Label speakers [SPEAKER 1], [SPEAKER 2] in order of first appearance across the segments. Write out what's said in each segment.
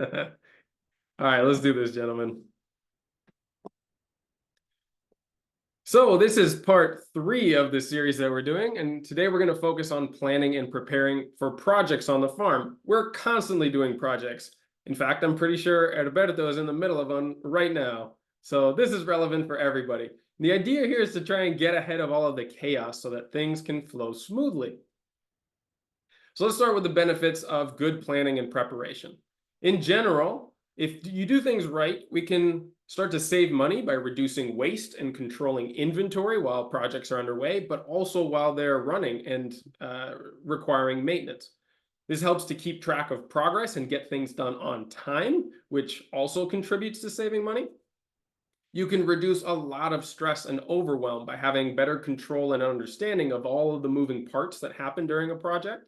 [SPEAKER 1] All right, let's do this, gentlemen. So this is part 3 of the series that we're doing, and today we're going to focus on planning and preparing for projects on the farm. We're constantly doing projects. In fact, I'm pretty sure Alberto is in the middle of one right now. So this is relevant for everybody. The idea here is to try and get ahead of all of the chaos so that things can flow smoothly. So let's start with the benefits of good planning and preparation. In general, if you do things right, we can start to save money by reducing waste and controlling inventory while projects are underway, but also while they're running and requiring maintenance. This helps to keep track of progress and get things done on time, which also contributes to saving money. You can reduce a lot of stress and overwhelm by having better control and understanding of all of the moving parts that happen during a project.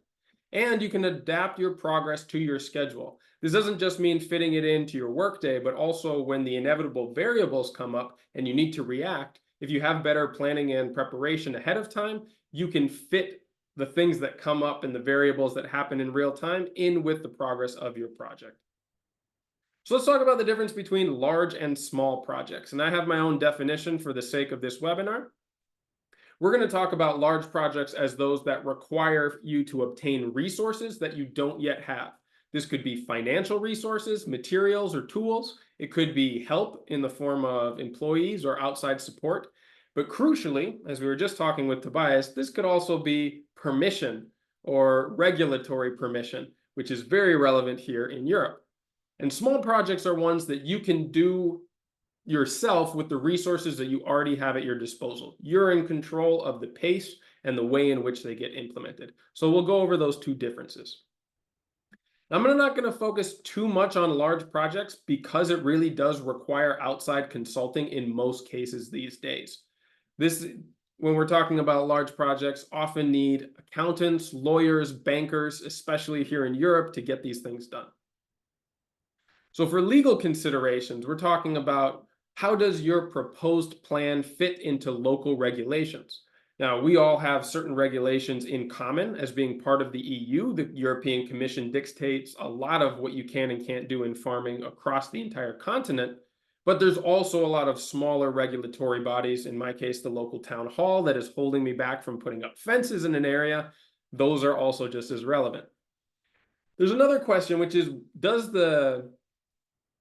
[SPEAKER 1] And you can adapt your progress to your schedule. This doesn't just mean fitting it into your workday, but also when the inevitable variables come up and you need to react, if you have better planning and preparation ahead of time, you can fit the things that come up and the variables that happen in real time in with the progress of your project. So let's talk about the difference between large and small projects. And I have my own definition for the sake of this webinar. We're going to talk about large projects as those that require you to obtain resources that you don't yet have. This could be financial resources, materials, or tools. It could be help in the form of employees or outside support. But crucially, as we were just talking with Tobias, this could also be permission or regulatory permission, which is very relevant here in Europe. And small projects are ones that you can do yourself with the resources that you already have at your disposal. You're in control of the pace and the way in which they get implemented. So we'll go over those two differences. I'm not going to focus too much on large projects because it really does require outside consulting in most cases these days. When we're talking about large projects, often need accountants, lawyers, bankers, especially here in Europe, to get these things done. So for legal considerations, we're talking about how does your proposed plan fit into local regulations? Now, we all have certain regulations in common as being part of the EU. The European Commission dictates a lot of what you can and can't do in farming across the entire continent. But there's also a lot of smaller regulatory bodies, in my case, the local town hall, that is holding me back from putting up fences in an area. Those are also just as relevant. There's another question, which is, does the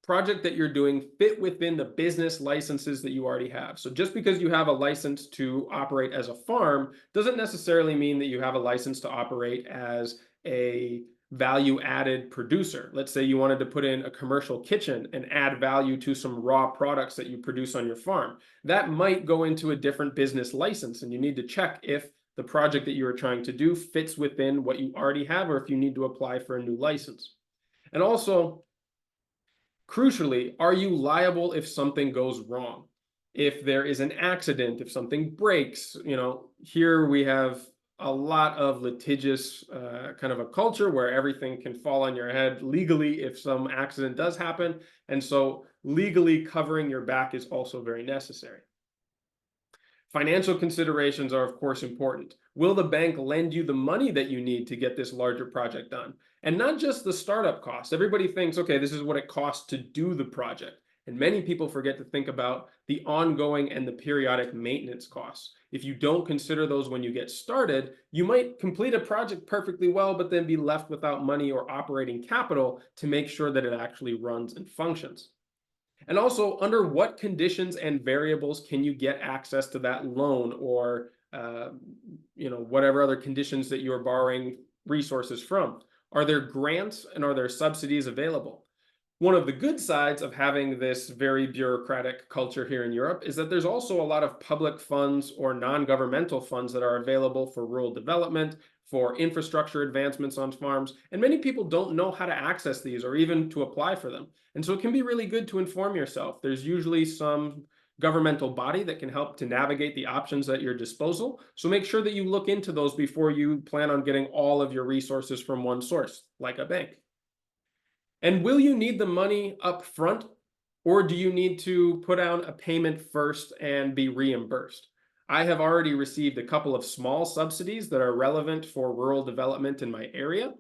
[SPEAKER 1] project that you're doing fit within the business licenses that you already have? So just because you have a license to operate as a farm doesn't necessarily mean that you have a license to operate as a value-added producer. Let's say you wanted to put in a commercial kitchen and add value to some raw products that you produce on your farm. That might go into a different business license, and you need to check if the project that you are trying to do fits within what you already have, or if you need to apply for a new license. And also, crucially, are you liable if something goes wrong? If there is an accident, if something breaks, here we have a lot of litigious kind of a culture where everything can fall on your head legally if some accident does happen. And so legally covering your back is also very necessary. Financial considerations are, of course, important. Will the bank lend you the money that you need to get this larger project done? And not just the startup costs. Everybody thinks, okay, this is what it costs to do the project. And many people forget to think about the ongoing and the periodic maintenance costs. If you don't consider those when you get started, you might complete a project perfectly well, but then be left without money or operating capital to make sure that it actually runs and functions. And also, under what conditions and variables can you get access to that loan or whatever other conditions that you're borrowing resources from? Are there grants and are there subsidies available? One of the good sides of having this very bureaucratic culture here in Europe is that there's also a lot of public funds or non-governmental funds that are available for rural development, for infrastructure advancements on farms, and many people don't know how to access these or even to apply for them. And so it can be really good to inform yourself. There's usually some governmental body that can help to navigate the options at your disposal. So make sure that you look into those before you plan on getting all of your resources from one source, like a bank. And will you need the money up front, or do you need to put down a payment first and be reimbursed? I have already received a couple of small subsidies that are relevant for rural development in my area.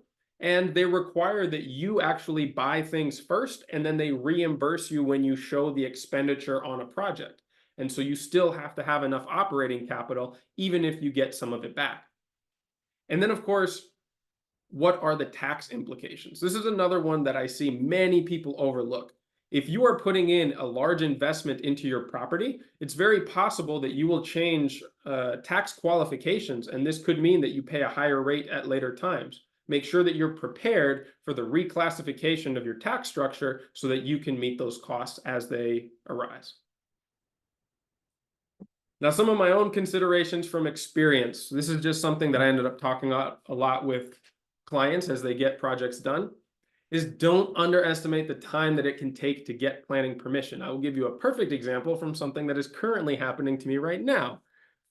[SPEAKER 1] And they require that you actually buy things first, and then they reimburse you when you show the expenditure on a project. And so you still have to have enough operating capital, even if you get some of it back. And then, of course, what are the tax implications? This is another one that I see many people overlook. If you are putting in a large investment into your property, it's very possible that you will change tax qualifications, and this could mean that you pay a higher rate at later times. Make sure that you're prepared for the reclassification of your tax structure so that you can meet those costs as they arise. Now, some of my own considerations from experience. This is just something that I ended up talking a lot with clients as they get projects done, is don't underestimate the time that it can take to get planning permission. I will give you a perfect example from something that is currently happening to me right now.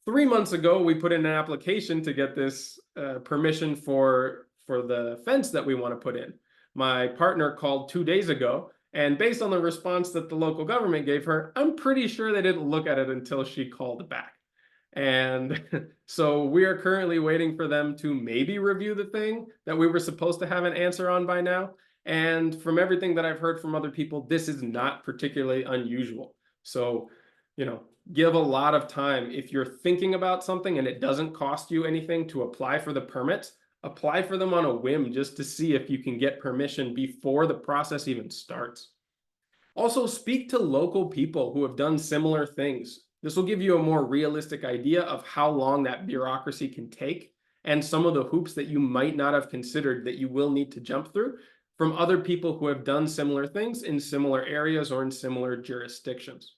[SPEAKER 1] 3 months ago, we put in an application to get this permission for the fence that we want to put in. My partner called 2 days ago, and based on the response that the local government gave her, I'm pretty sure they didn't look at it until she called back. And so we are currently waiting for them to maybe review the thing that we were supposed to have an answer on by now. And from everything that I've heard from other people, this is not particularly unusual. So, give a lot of time. If you're thinking about something and it doesn't cost you anything to apply for the permits, apply for them on a whim just to see if you can get permission before the process even starts. Also, speak to local people who have done similar things. This will give you a more realistic idea of how long that bureaucracy can take and some of the hoops that you might not have considered that you will need to jump through from other people who have done similar things in similar areas or in similar jurisdictions.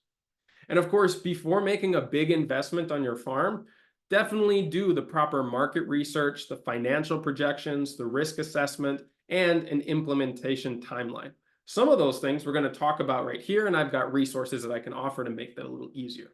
[SPEAKER 1] And of course, before making a big investment on your farm, definitely do the proper market research, the financial projections, the risk assessment, and an implementation timeline. Some of those things we're going to talk about right here, and I've got resources that I can offer to make that a little easier.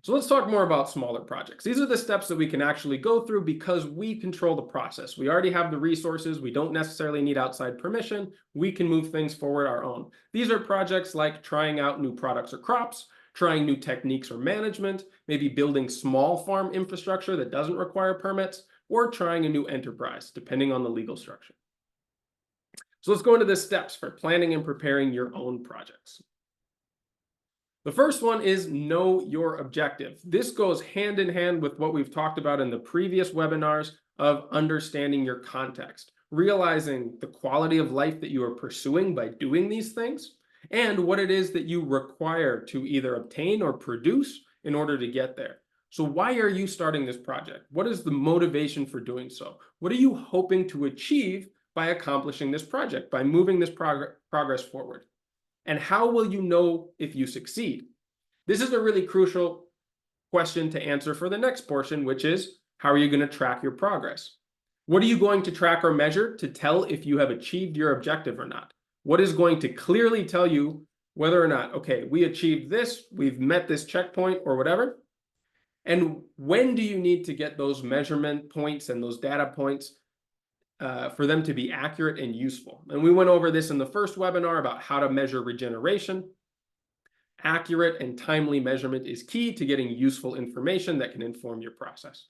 [SPEAKER 1] So let's talk more about smaller projects. These are the steps that we can actually go through because we control the process. We already have the resources. We don't necessarily need outside permission. We can move things forward our own. These are projects like trying out new products or crops, trying new techniques or management, maybe building small farm infrastructure that doesn't require permits, or trying a new enterprise, depending on the legal structure. So let's go into the steps for planning and preparing your own projects. The first one is know your objective. This goes hand in hand with what we've talked about in the previous webinars of understanding your context, realizing the quality of life that you are pursuing by doing these things, and what it is that you require to either obtain or produce in order to get there. So why are you starting this project? What is the motivation for doing so? What are you hoping to achieve by accomplishing this project, by moving this progress forward? And how will you know if you succeed? This is a really crucial question to answer for the next portion, which is, how are you going to track your progress? What are you going to track or measure to tell if you have achieved your objective or not? What is going to clearly tell you whether or not, okay, we achieved this, we've met this checkpoint or whatever? And when do you need to get those measurement points and those data points for them to be accurate and useful? And we went over this in the first webinar about how to measure regeneration. Accurate and timely measurement is key to getting useful information that can inform your process.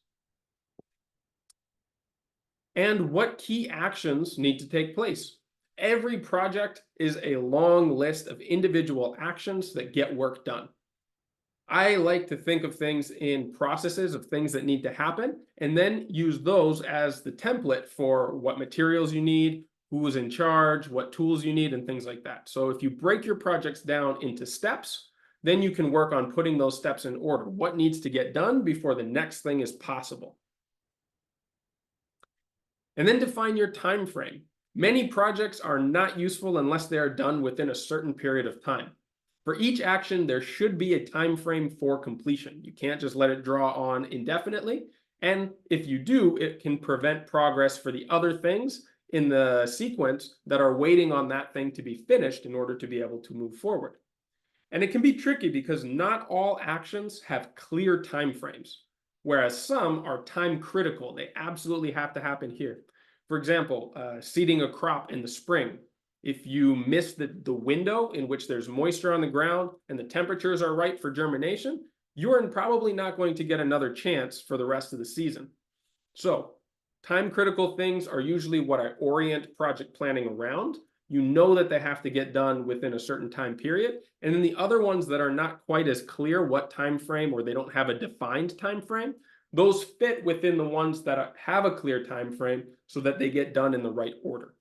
[SPEAKER 1] And what key actions need to take place? Every project is a long list of individual actions that get work done. I like to think of things in processes of things that need to happen, and then use those as the template for what materials you need, who's in charge, what tools you need, and things like that. So if you break your projects down into steps, then you can work on putting those steps in order. What needs to get done before the next thing is possible? And then define your time frame. Many projects are not useful unless they are done within a certain period of time. For each action, there should be a time frame for completion. You can't just let it draw on indefinitely. And if you do, it can prevent progress for the other things in the sequence that are waiting on that thing to be finished in order to be able to move forward. And it can be tricky because not all actions have clear time frames, whereas some are time critical. They absolutely have to happen here. For example, seeding a crop in the spring. If you miss the window in which there's moisture on the ground and the temperatures are right for germination, you're probably not going to get another chance for the rest of the season. So Time critical things are usually what I orient project planning around. You know that they have to get done within a certain time period. And then the other ones that are not quite as clear what time frame, or they don't have a defined time frame, those fit within the ones that have a clear time frame so that they get done in the right order.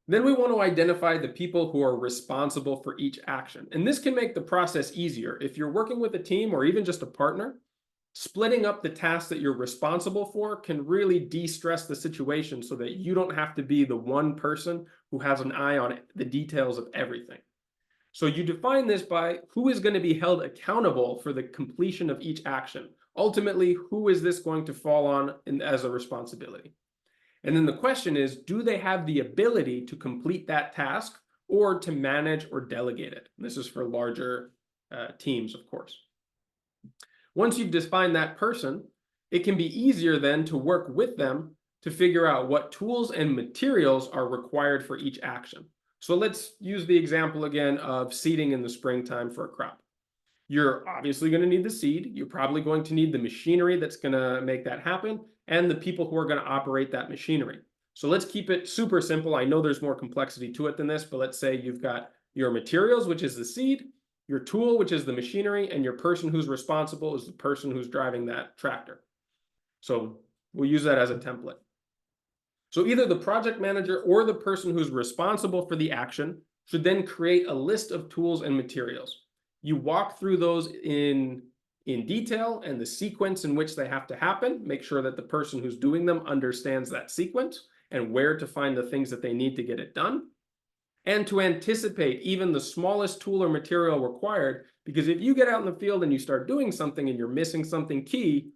[SPEAKER 1] Then we want to identify the people who are responsible for each action. And this can make the process easier. If you're working with a team or even just a partner, splitting up the tasks that you're responsible for can really de-stress the situation so that you don't have to be the one person who has an eye on the details of everything. So you define this by who is going to be held accountable for the completion of each action. Ultimately, who is this going to fall on as a responsibility? And then the question is, do they have the ability to complete that task or to manage or delegate it? And this is for larger teams, of course. Once you've defined that person, it can be easier then to work with them to figure out what tools and materials are required for each action. So let's use the example again of seeding in the springtime for a crop. You're obviously going to need the seed. You're probably going to need the machinery that's going to make that happen and the people who are going to operate that machinery. So let's keep it super simple. I know there's more complexity to it than this, but let's say you've got your materials, which is the seed, your tool, which is the machinery, and your person who's responsible is the person who's driving that tractor. So we'll use that as a template. So either the project manager or the person who's responsible for the action should then create a list of tools and materials. You walk through those in detail and the sequence in which they have to happen. Make sure that the person who's doing them understands that sequence and where to find the things that they need to get it done. And to anticipate even the smallest tool or material required, because if you get out in the field and you start doing something and you're missing something key,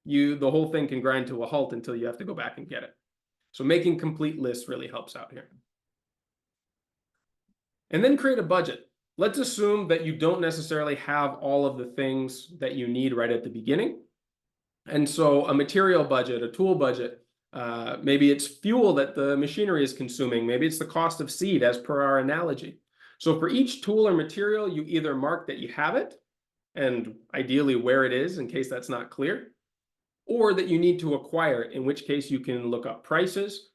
[SPEAKER 1] the whole thing can grind to a halt until you have to go back and get it. So making complete lists really helps out here. And then create a budget. Let's assume that you don't necessarily have all of the things that you need right at the beginning. And so a material budget, a tool budget, maybe it's fuel that the machinery is consuming. Maybe it's the cost of seed as per our analogy. So for each tool or material, you either mark that you have it and ideally where it is in case that's not clear, or that you need to acquire it, in which case you can look up prices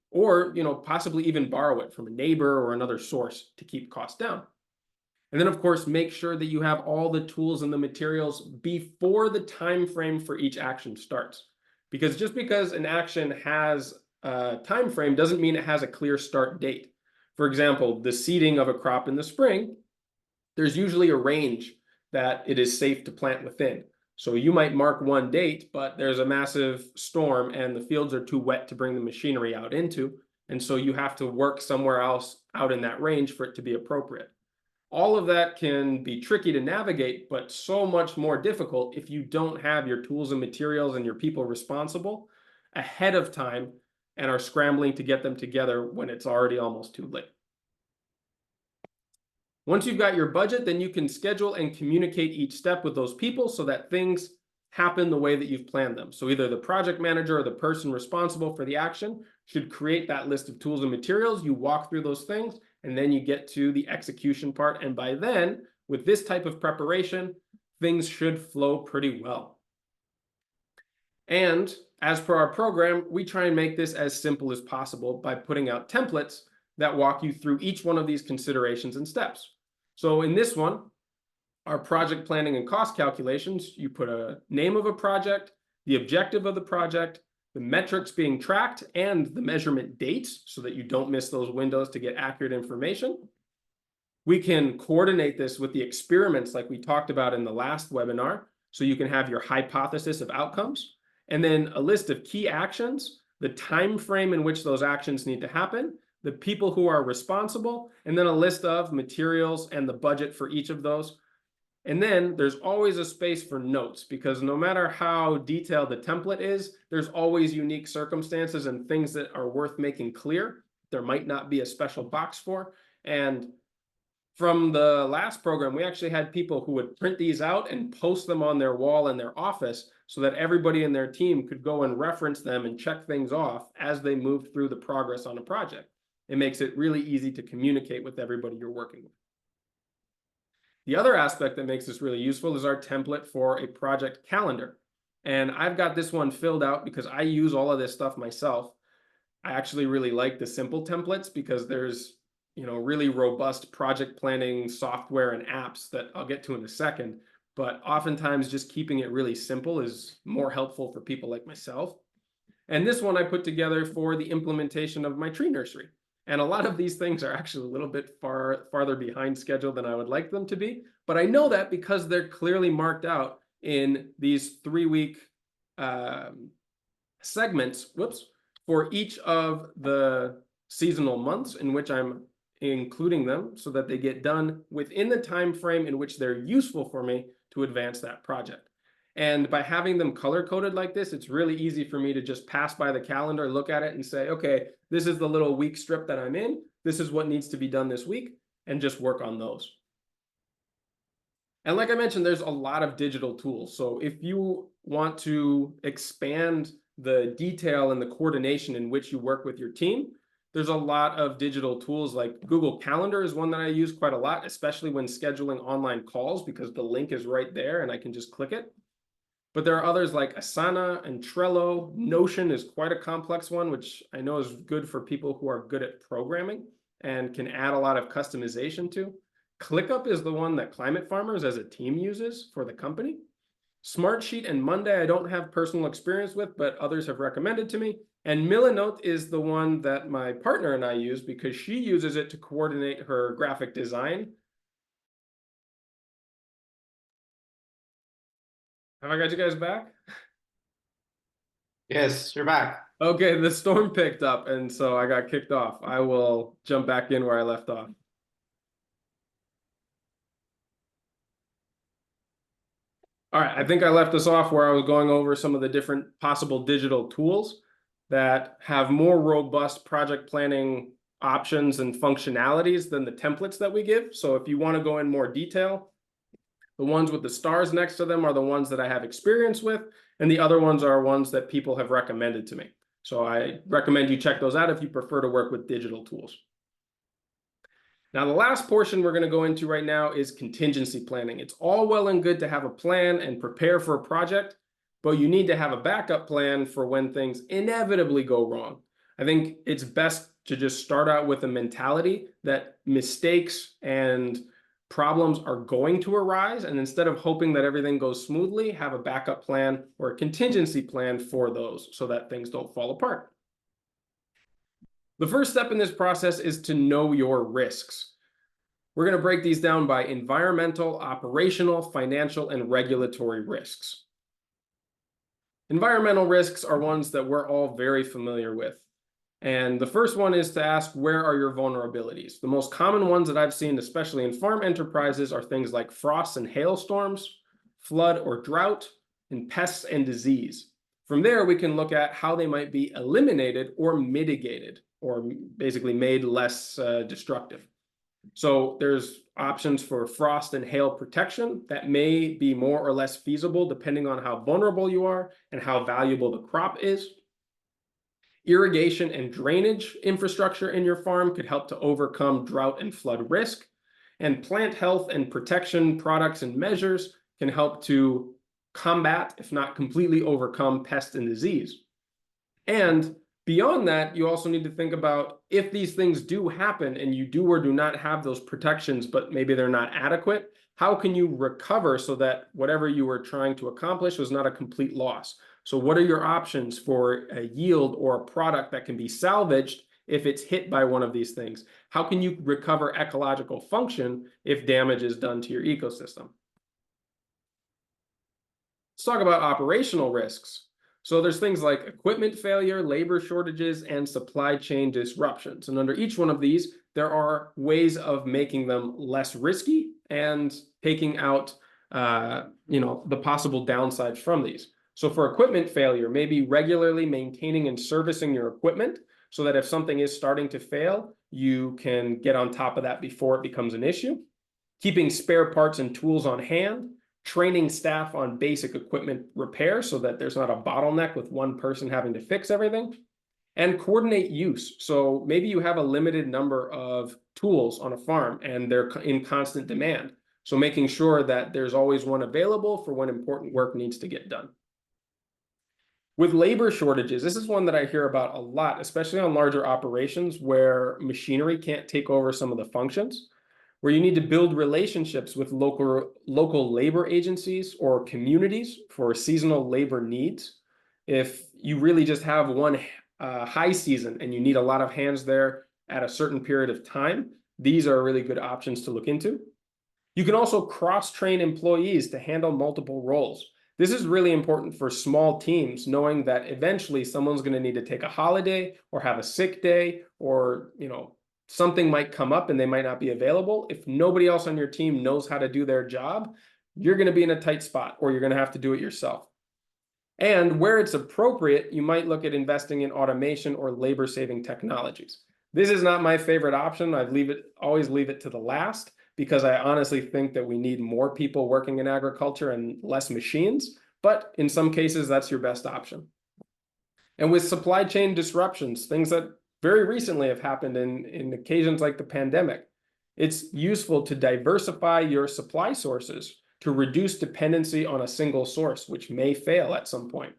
[SPEAKER 1] or possibly even borrow it from a neighbor or another source to keep costs down. And then, of course, make sure that you have all the tools and the materials before the time frame for each action starts. Because just because an action has a time frame doesn't mean it has a clear start date. For example, the seeding of a crop in the spring, there's usually a range that it is safe to plant within. So you might mark one date, but there's a massive storm and the fields are too wet to bring the machinery out into. And so you have to work somewhere else out in that range for it to be appropriate. All of that can be tricky to navigate, but so much more difficult if you don't have your tools and materials and your people responsible ahead of time and are scrambling to get them together when it's already almost too late. Once you've got your budget, then you can schedule and communicate each step with those people so that things happen the way that you've planned them. So either the project manager or the person responsible for the action should create that list of tools and materials. You walk through those things, and then you get to the execution part. And by then, with this type of preparation, things should flow pretty well. And as per our program, we try and make this as simple as possible by putting out templates that walk you through each one of these considerations and steps. So in this one, our project planning and cost calculations, you put a name of a project, the objective of the project, the metrics being tracked, and the measurement dates so that you don't miss those windows to get accurate information. We can coordinate this with the experiments like we talked about in the last webinar, so you can have your hypothesis of outcomes, and then a list of key actions, the time frame in which those actions need to happen, the people who are responsible, and then a list of materials and the budget for each of those. And then there's always a space for notes, because no matter how detailed the template is, there's always unique circumstances and things that are worth making clear. There might not be a special box for. And from the last program, we actually had people who would print these out and post them on their wall in their office so that everybody in their team could go and reference them and check things off as they moved through the progress on a project. It makes it really easy to communicate with everybody you're working with. The other aspect that makes this really useful is our template for a project calendar. And I've got this one filled out because I use all of this stuff myself. I actually really like the simple templates because there's, really robust project planning software and apps that I'll get to in a second. But oftentimes just keeping it really simple is more helpful for people like myself. And this one I put together for the implementation of my tree nursery. And a lot of these things are actually a little bit farther behind schedule than I would like them to be. But I know that because they're clearly marked out in these 3-week segments, for each of the seasonal months in which I'm including them so that they get done within the time frame in which they're useful for me to advance that project. And by having them color coded like this, it's really easy for me to just pass by the calendar, look at it and say, okay, this is the little week strip that I'm in. This is what needs to be done this week, and just work on those. And like I mentioned, there's a lot of digital tools. So if you want to expand the detail and the coordination in which you work with your team, there's a lot of digital tools. Like Google Calendar is one that I use quite a lot, especially when scheduling online calls, because the link is right there and I can just click it. But there are others like Asana and Trello. Notion is quite a complex one, which I know is good for people who are good at programming and can add a lot of customization to. ClickUp is the one that Climate Farmers as a team uses for the company. Smartsheet and Monday I don't have personal experience with, but others have recommended to me. And Milanote is the one that my partner and I use because she uses it to coordinate her graphic design. Have I got you guys back?
[SPEAKER 2] Yes, you're back.
[SPEAKER 1] Okay, the storm picked up, and so I got kicked off. I will jump back in where I left off. All right, I think I left us off where I was going over some of the different possible digital tools that have more robust project planning options and functionalities than the templates that we give. So if you want to go in more detail, the ones with the stars next to them are the ones that I have experience with, and the other ones are ones that people have recommended to me. So I recommend you check those out if you prefer to work with digital tools. Now, the last portion we're going to go into right now is contingency planning. It's all well and good to have a plan and prepare for a project, but you need to have a backup plan for when things inevitably go wrong. I think it's best to just start out with a mentality that mistakes and problems are going to arise, and instead of hoping that everything goes smoothly, have a backup plan or a contingency plan for those so that things don't fall apart. The first step in this process is to know your risks. We're going to break these down by environmental, operational, financial, and regulatory risks. Environmental risks are ones that we're all very familiar with. And the first one is to ask, where are your vulnerabilities? The most common ones that I've seen, especially in farm enterprises, are things like frost and hailstorms, flood or drought, and pests and disease. From there, we can look at how they might be eliminated or mitigated, or basically made less destructive. So there's options for frost and hail protection that may be more or less feasible depending on how vulnerable you are and how valuable the crop is. Irrigation and drainage infrastructure in your farm could help to overcome drought and flood risk. And plant health and protection products and measures can help to combat, if not completely overcome, pest and disease. And beyond that, you also need to think about if these things do happen and you do or do not have those protections, but maybe they're not adequate, how can you recover so that whatever you were trying to accomplish was not a complete loss? So what are your options for a yield or a product that can be salvaged if it's hit by one of these things? How can you recover ecological function if damage is done to your ecosystem? Let's talk about operational risks. So there's things like equipment failure, labor shortages, and supply chain disruptions. And under each one of these, there are ways of making them less risky and taking out the possible downsides from these. So for equipment failure, maybe regularly maintaining and servicing your equipment so that if something is starting to fail, you can get on top of that before it becomes an issue. Keeping spare parts and tools on hand, training staff on basic equipment repair so that there's not a bottleneck with one person having to fix everything, and coordinate use. So maybe you have a limited number of tools on a farm and they're in constant demand. So making sure that there's always one available for when important work needs to get done. With labor shortages, this is one that I hear about a lot, especially on larger operations where machinery can't take over some of the functions, where you need to build relationships with local labor agencies or communities for seasonal labor needs. If you really just have one high season and you need a lot of hands there at a certain period of time, these are really good options to look into. You can also cross-train employees to handle multiple roles. This is really important for small teams, knowing that eventually someone's going to need to take a holiday or have a sick day, or something might come up and they might not be available. If nobody else on your team knows how to do their job, you're going to be in a tight spot, or you're going to have to do it yourself. And where it's appropriate, you might look at investing in automation or labor-saving technologies. This is not my favorite option. Always leave it to the last, because I honestly think that we need more people working in agriculture and less machines. But in some cases, that's your best option. And with supply chain disruptions, things that very recently have happened in occasions like the pandemic, it's useful to diversify your supply sources to reduce dependency on a single source, which may fail at some point.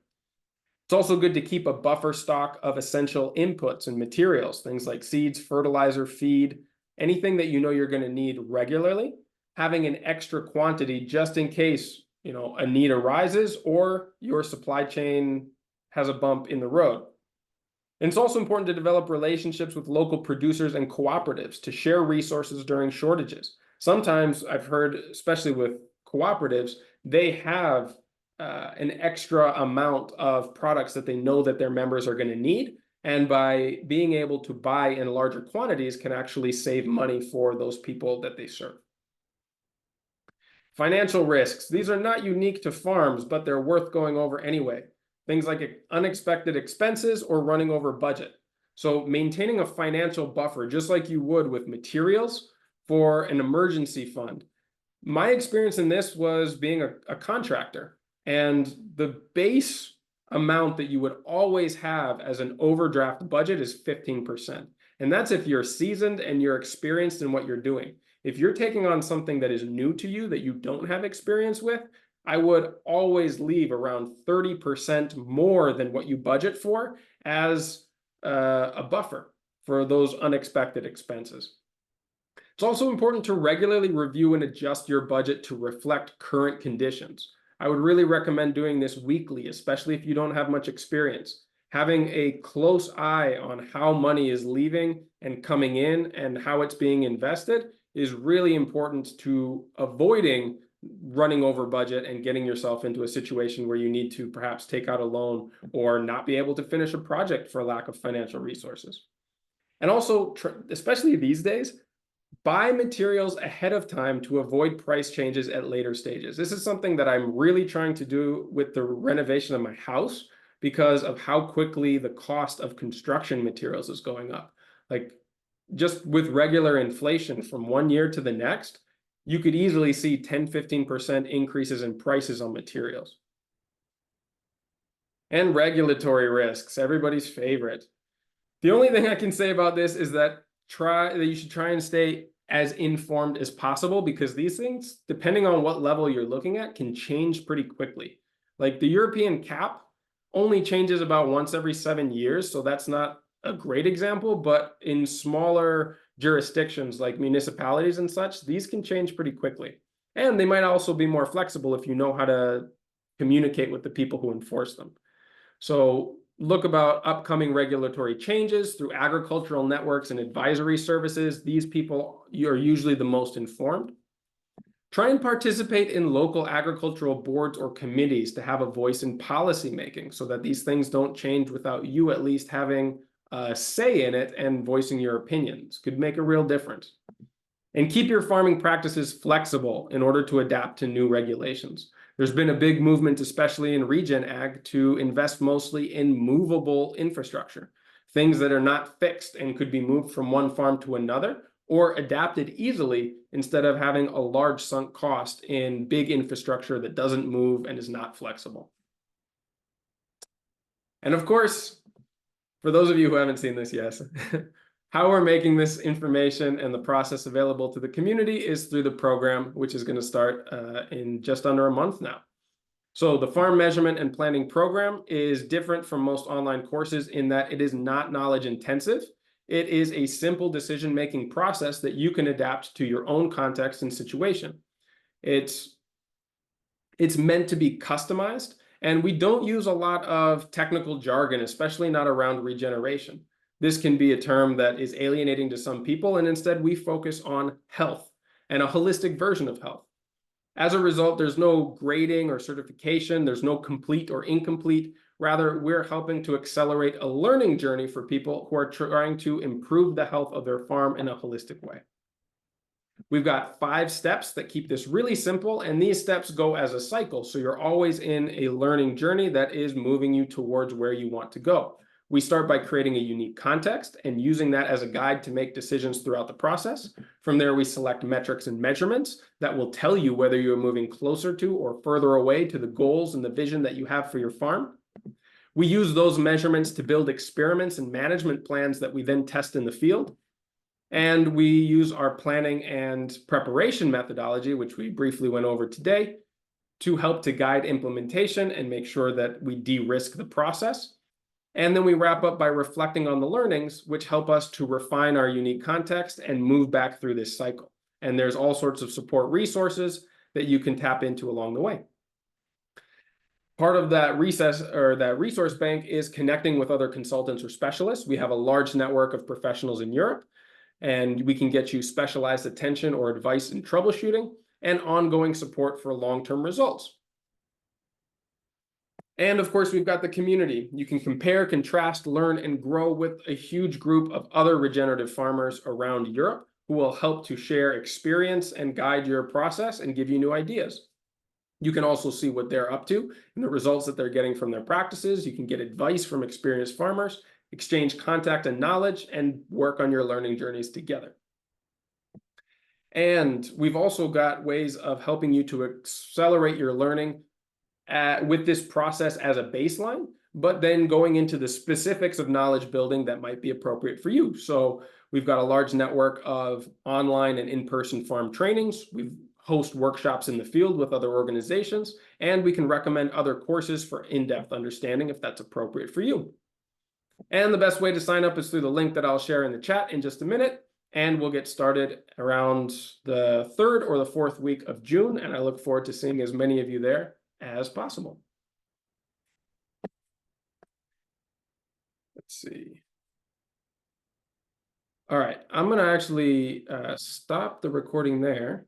[SPEAKER 1] It's also good to keep a buffer stock of essential inputs and materials, things like seeds, fertilizer, feed, anything that you know you're going to need regularly. Having an extra quantity just in case a need arises or your supply chain has a bump in the road. And it's also important to develop relationships with local producers and cooperatives to share resources during shortages. Sometimes I've heard, especially with cooperatives, they have an extra amount of products that they know that their members are going to need. And by being able to buy in larger quantities can actually save money for those people that they serve. Financial risks. These are not unique to farms, but they're worth going over anyway. Things like unexpected expenses or running over budget. So maintaining a financial buffer, just like you would with materials, for an emergency fund. My experience in this was being a contractor, and the base amount that you would always have as an overdraft budget is 15%. And that's if you're seasoned and you're experienced in what you're doing. If you're taking on something that is new to you that you don't have experience with, I would always leave around 30% more than what you budget for as a buffer for those unexpected expenses. It's also important to regularly review and adjust your budget to reflect current conditions. I would really recommend doing this weekly, especially if you don't have much experience. Having a close eye on how money is leaving and coming in and how it's being invested is really important to avoiding running over budget and getting yourself into a situation where you need to perhaps take out a loan or not be able to finish a project for lack of financial resources. And also, especially these days, buy materials ahead of time to avoid price changes at later stages. This is something that I'm really trying to do with the renovation of my house because of how quickly the cost of construction materials is going up. Like, just with regular inflation from one year to the next, you could easily see 10–15% increases in prices on materials. And regulatory risks, everybody's favorite. The only thing I can say about this is that you should try and stay as informed as possible, because these things, depending on what level you're looking at, can change pretty quickly. Like the European cap only changes about once every 7 years, so that's not a great example, but in smaller jurisdictions like municipalities and such, these can change pretty quickly. And they might also be more flexible if you know how to communicate with the people who enforce them. So look about upcoming regulatory changes through agricultural networks and advisory services. These people are usually the most informed. Try and participate in local agricultural boards or committees to have a voice in policy making so that these things don't change without you at least having a say in it and voicing your opinions. Could make a real difference. And keep your farming practices flexible in order to adapt to new regulations. There's been a big movement, especially in regen ag, to invest mostly in movable infrastructure, things that are not fixed and could be moved from one farm to another or adapted easily instead of having a large sunk cost in big infrastructure that doesn't move and is not flexible. And of course, for those of you who haven't seen this yet, how we're making this information and the process available to the community is through the program, which is going to start in just under a month now. So the farm measurement and planning program is different from most online courses in that it is not knowledge intensive. It is a simple decision-making process that you can adapt to your own context and situation. It's it's meant to be customized, and we don't use a lot of technical jargon, especially not around regeneration. This can be a term that is alienating to some people, and instead we focus on health and a holistic version of health. As a result, there's no grading or certification, there's no complete or incomplete. Rather, we're helping to accelerate a learning journey for people who are trying to improve the health of their farm in a holistic way. We've got 5 steps that keep this really simple, and these steps go as a cycle. So you're always in a learning journey that is moving you towards where you want to go. We start by creating a unique context and using that as a guide to make decisions throughout the process. From there, we select metrics and measurements that will tell you whether you're moving closer to or further away to the goals and the vision that you have for your farm. We use those measurements to build experiments and management plans that we then test in the field. And we use our planning and preparation methodology, which we briefly went over today, to help to guide implementation and make sure that we de-risk the process. And then we wrap up by reflecting on the learnings, which help us to refine our unique context and move back through this cycle. And there's all sorts of support resources that you can tap into along the way. Part of that resource bank is connecting with other consultants or specialists. We have a large network of professionals in Europe, and we can get you specialized attention or advice in troubleshooting and ongoing support for long-term results. And of course, we've got the community. You can compare, contrast, learn, and grow with a huge group of other regenerative farmers around Europe who will help to share experience and guide your process and give you new ideas. You can also see what they're up to and the results that they're getting from their practices. You can get advice from experienced farmers, exchange contact and knowledge, and work on your learning journeys together. And we've also got ways of helping you to accelerate your learning with this process as a baseline, but then going into the specifics of knowledge building that might be appropriate for you. So we've got a large network of online and in-person farm trainings. We host workshops in the field with other organizations, and we can recommend other courses for in-depth understanding if that's appropriate for you. And the best way to sign up is through the link that I'll share in the chat in just a minute. And we'll get started around the 3rd or the 4th week of June. And I look forward to seeing as many of you there as possible. Let's see. All right, I'm going to actually stop the recording there.